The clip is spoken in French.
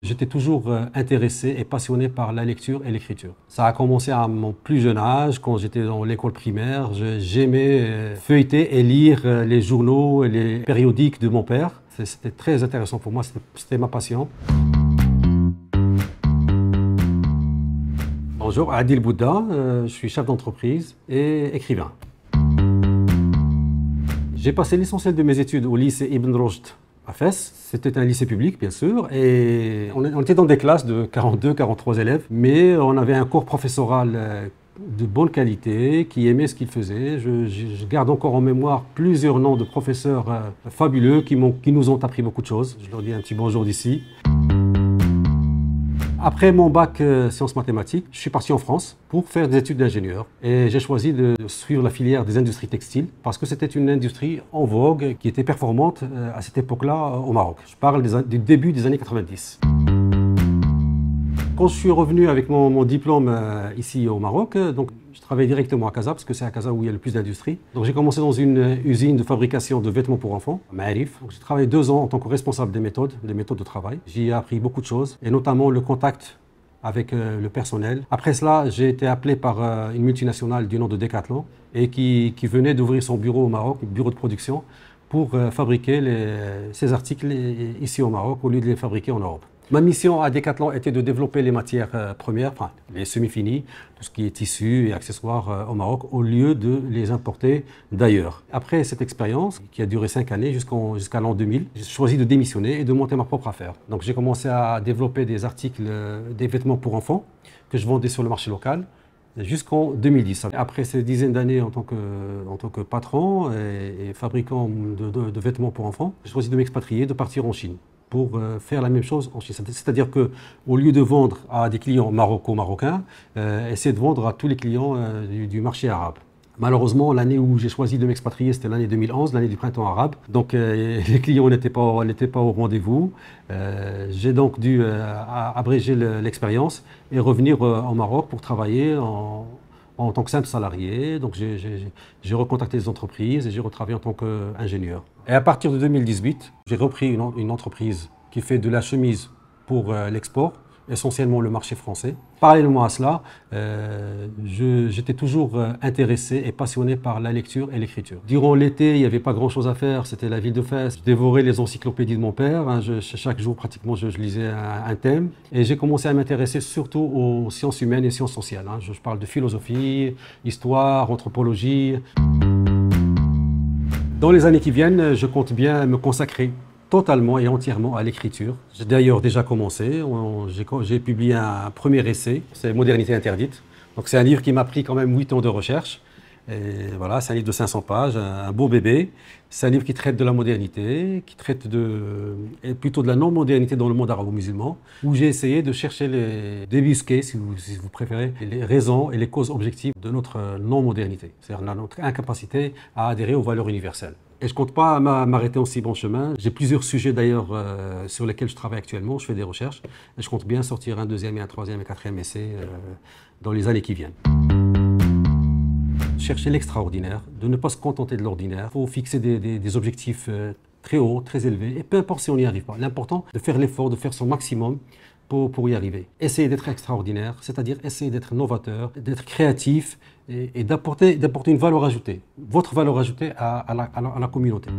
J'étais toujours intéressé et passionné par la lecture et l'écriture. Ça a commencé à mon plus jeune âge, quand j'étais dans l'école primaire. J'aimais feuilleter et lire les journaux et les périodiques de mon père. C'était très intéressant pour moi, c'était ma passion. Bonjour, Adil Bouddha, je suis chef d'entreprise et écrivain. J'ai passé l'essentiel de mes études au lycée Ibn Rushd à Fès. C'était un lycée public, bien sûr, et on était dans des classes de 42, 43 élèves, mais on avait un corps professoral de bonne qualité, qui aimait ce qu'il faisait. Je garde encore en mémoire plusieurs noms de professeurs fabuleux qui nous ont appris beaucoup de choses. Je leur dis un petit bonjour d'ici. Après mon bac sciences mathématiques, je suis parti en France pour faire des études d'ingénieur. Et j'ai choisi de suivre la filière des industries textiles parce que c'était une industrie en vogue qui était performante à cette époque-là au Maroc. Je parle du début des années 90. Quand je suis revenu avec mon diplôme ici au Maroc, donc je travaillais directement à Casa parce que c'est à Casa où il y a le plus d'industrie. Donc j'ai commencé dans une usine de fabrication de vêtements pour enfants, Ma'arif. J'ai travaillé 2 ans en tant que responsable des méthodes de travail. J'y ai appris beaucoup de choses et notamment le contact avec le personnel. Après cela, j'ai été appelé par une multinationale du nom de Decathlon et qui venait d'ouvrir son bureau au Maroc, un bureau de production, pour fabriquer ces articles ici au Maroc au lieu de les fabriquer en Europe. Ma mission à Decathlon était de développer les matières premières, enfin les semi-finis, tout ce qui est tissu et accessoires au Maroc, au lieu de les importer d'ailleurs. Après cette expérience, qui a duré 5 années jusqu'à l'an 2000, j'ai choisi de démissionner et de monter ma propre affaire. Donc j'ai commencé à développer des articles, des vêtements pour enfants, que je vendais sur le marché local, jusqu'en 2010. Après ces dizaines d'années en tant que patron et fabricant de vêtements pour enfants, j'ai choisi de m'expatrier, de partir en Chine pour faire la même chose en Chine. C'est-à-dire qu'au lieu de vendre à des clients marocains, essayer de vendre à tous les clients du marché arabe. Malheureusement, l'année où j'ai choisi de m'expatrier, c'était l'année 2011, l'année du printemps arabe. Donc les clients n'étaient pas au rendez-vous. J'ai donc dû abréger l'expérience et revenir au Maroc pour travailler en tant que simple salarié. Donc j'ai recontacté les entreprises et j'ai retravaillé en tant qu'ingénieur. Et à partir de 2018, j'ai repris une entreprise qui fait de la chemise pour l'export, essentiellement le marché français. Parallèlement à cela, j'étais toujours intéressé et passionné par la lecture et l'écriture. Durant l'été, il n'y avait pas grand-chose à faire, c'était la ville de Fès. Je dévorais les encyclopédies de mon père. Chaque jour, pratiquement, je lisais un thème. Et j'ai commencé à m'intéresser surtout aux sciences humaines et sciences sociales. Je parle de philosophie, histoire, anthropologie. Dans les années qui viennent, je compte bien me consacrer totalement et entièrement à l'écriture. J'ai d'ailleurs déjà commencé. J'ai publié un premier essai, c'est Modernité interdite. Donc c'est un livre qui m'a pris quand même 8 ans de recherche. Et voilà, c'est un livre de 500 pages, un beau bébé. C'est un livre qui traite de la modernité, qui traite plutôt de la non-modernité dans le monde arabo-musulman, où j'ai essayé de chercher débusquer, si vous préférez, les raisons et les causes objectives de notre non-modernité, c'est-à-dire notre incapacité à adhérer aux valeurs universelles. Et je ne compte pas m'arrêter en si bon chemin. J'ai plusieurs sujets d'ailleurs sur lesquels je travaille actuellement, je fais des recherches, et je compte bien sortir un 2e et un 3e et 4e essai dans les années qui viennent. Chercher l'extraordinaire, de ne pas se contenter de l'ordinaire. Il faut fixer des objectifs très hauts, très élevés, et peu importe si on n'y arrive pas. L'important, de faire l'effort, de faire son maximum pour y arriver. Essayer d'être extraordinaire, c'est-à-dire essayer d'être novateur, d'être créatif et d'apporter une valeur ajoutée, votre valeur ajoutée à la communauté.